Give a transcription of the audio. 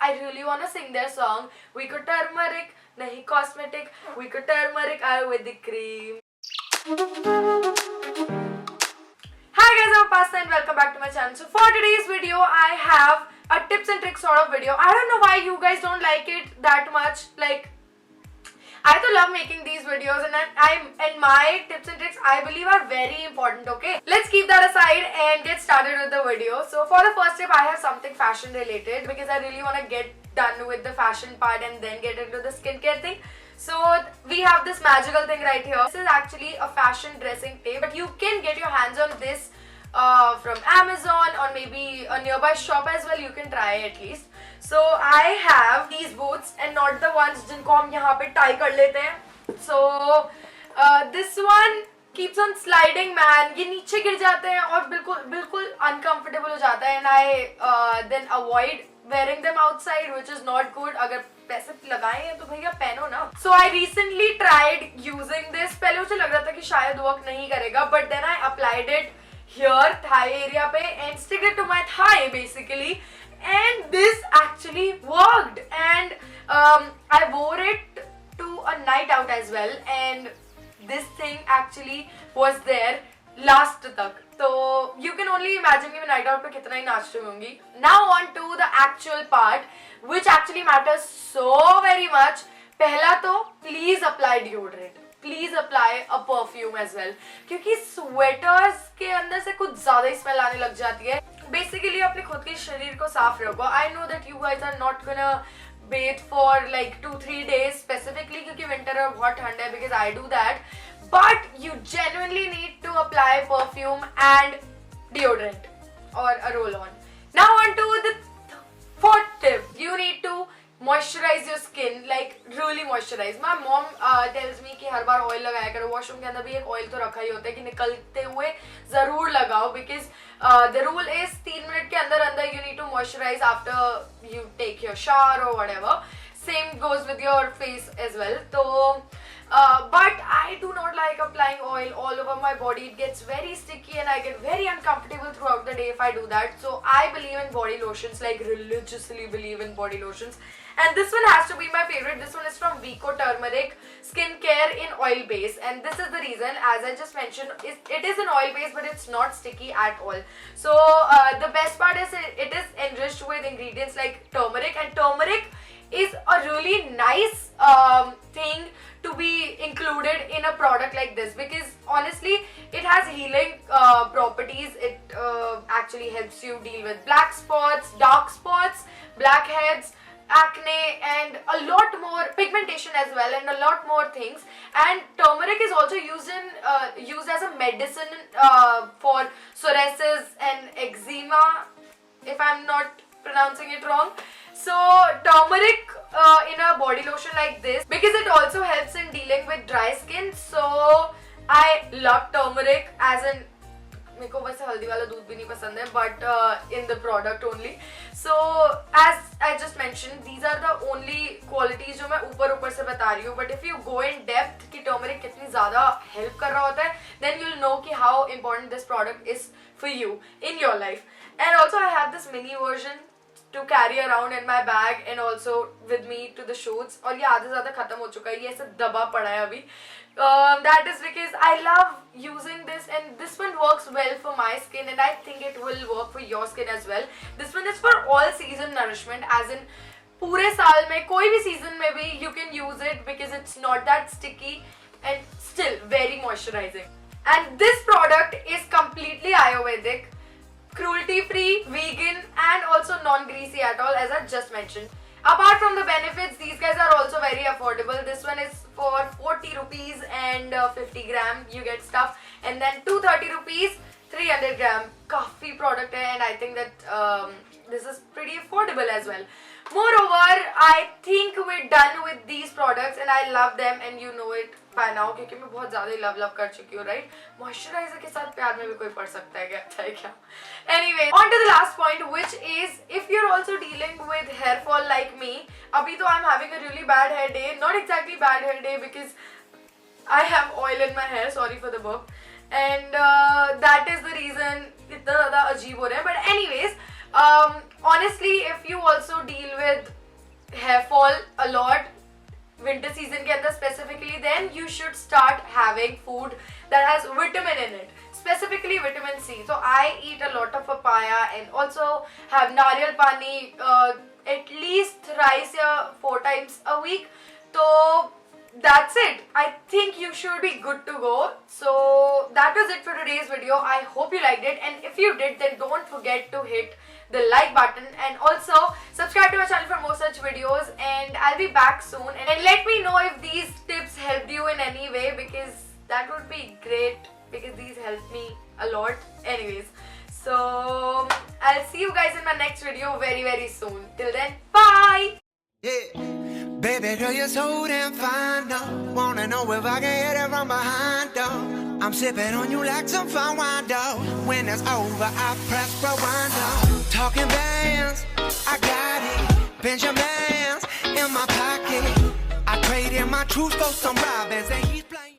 I really want to sing their song. We could turmeric, nahi cosmetic. We could turmeric Ayurvedic cream. Hi guys, I'm Pasta and welcome back to my channel. So for today's video, I have a tips and tricks sort of video. I don't know why you guys don't like it that much. Like, I do love making these videos, and my tips and tricks I believe are very important, okay? Let's keep that aside and get started with the video. So for the first tip, I have something fashion related because I really want to get done with the fashion part and then get into the skincare thing. So we have this magical thing right here. This is actually a fashion dressing tape, but you can get your hands on this from Amazon or maybe a nearby shop as well. You can try at least. So I have these boots and not the ones जिनको हम यहाँ पे tie कर लेते हैं. So this one keeps on sliding, man. ये नीचे गिर जाते हैं और बिल्कुल uncomfortable हो जाता है, and I then avoid wearing them outside, which is not good. अगर पैसे लगाए हैं तो भैया पहनो ना. So I recently tried using this. पहले मुझे लग रहा था कि शायद work नहीं करेगा, but then I applied it here thigh area पे and stick it to my thigh basically, and this actually worked, and I wore it to a night out as well, and this thing actually was there last tak. So you can only imagine कि मैं night out पे कितना ही नाचती होंगी. Now on to the actual part which actually matters so very much. पहला तो please apply deodorant. Please apply a perfume as well, क्योंकि sweaters के अंदर से कुछ ज़्यादा ही smell आने लग जाती है. Basically अपने खुद के शरीर को साफ रखो. I know that you guys are not gonna bathe for like 2-3 days specifically क्योंकि winter और बहुत ठंड है, because I do that. But you genuinely need to apply perfume and deodorant or a roll-on. Now on to the fourth tip. You need to moisturize your skin, like really moisturize. My mom tells me कि हर बार oil लगाया करो. Washroom के अंदर भी एक oil तो रखा ही होता है कि निकलते हुए ज़रूर लगाओ, because the rule is 3 minute के अंदर you need to moisturize after you take your shower or whatever. Same goes with your face as well. So but I do not like applying oil all over my body. It gets very sticky and I get very uncomfortable throughout the day if I do that. So I believe in body lotions, like religiously believe in body lotions. And this one has to be my favorite. This one is from Vico Turmeric Skincare in Oil Base, and this is the reason, as I just mentioned, it is an oil base but it's not sticky at all. So the best part is it is enriched with ingredients like turmeric, and turmeric is a really nice thing to be included in a product like this, because honestly it has healing properties. It actually helps you deal with black spots, dark spots, blackheads, acne, and a lot more pigmentation as well, and a lot more things. And turmeric is also used as a medicine for psoriasis and eczema, if I'm not pronouncing it wrong. So turmeric in a body lotion like this, because it also helps in dealing with dry skin. So I love turmeric, as in मेरे को वैसे हल्दी वाला दूध भी नहीं पसंद है, but in the product only. So as I just mentioned, these are the only qualities जो मैं ऊपर से बता रही हूँ. But if you go in depth कि turmeric कितनी ज़्यादा help कर रहा होता है, then you'll know कि how important this product is for you in your life. And also I have this mini version to carry around in my bag and also with me to the shoots. और ये आधे ज़्यादा खत्म हो चुका है, ये ऐसे दबा पड़ा है अभी. That is because I love using this, and this one works well for my skin, and I think it will work for your skin as well. This one is for all season nourishment, as in पूरे साल में कोई भी season में भी you can use it, because it's not that sticky and still very moisturizing. And this product is completely Ayurvedic, cruelty free, vegan, and also non-greasy at all, as I just mentioned. Apart from the benefits, these guys are also very affordable. This one is for 40 rupees and 50 gram you get stuff, and then 230 rupees 300 gram. Kafi product hai, and I think that this is pretty affordable as well. Moreover, I think we're done with these products and I love them, and you know it by now क्योंकि मैं बहुत ज़्यादा ही love कर चुकी हूँ, right? Moisturizer के साथ प्यार में भी कोई पड़ सकता है क्या? अच्छा है क्या? Anyway, on to the last point, which is if you're also dealing with hair fall like me. अभी तो I'm having a really bad hair day. Not exactly bad hair day because I have oil in my hair. Sorry for the burp. And that is the reason इतना ज़्यादा अजीब हो रहा है. But anyways, Honestly, if you also deal with hair fall a lot, winter season के अंदर specifically, then you should start having food that has vitamin in it, specifically vitamin C. So I eat a lot of papaya and also have nariyal pani at least thrice or 4 times a week. So that's it. I think you should be good to go. So that was it for today's video. I hope you liked it, and if you did, then don't forget to hit the like button and also subscribe to my channel for more such videos, and I'll be back soon. And let me know if these tips helped you in any way, because that would be great, because these helped me a lot. Anyways, so I'll see you guys in my next video very, very soon. Till then, bye! Yeah. Baby girl, you're so damn fine, though. Wanna know if I can hit it from behind, though. I'm sipping on you like some fine wine, though. When it's over, I press rewind, though. Talking bands, I got it. Benjamins in my pocket. I traded my truth for some robins, and he's playing.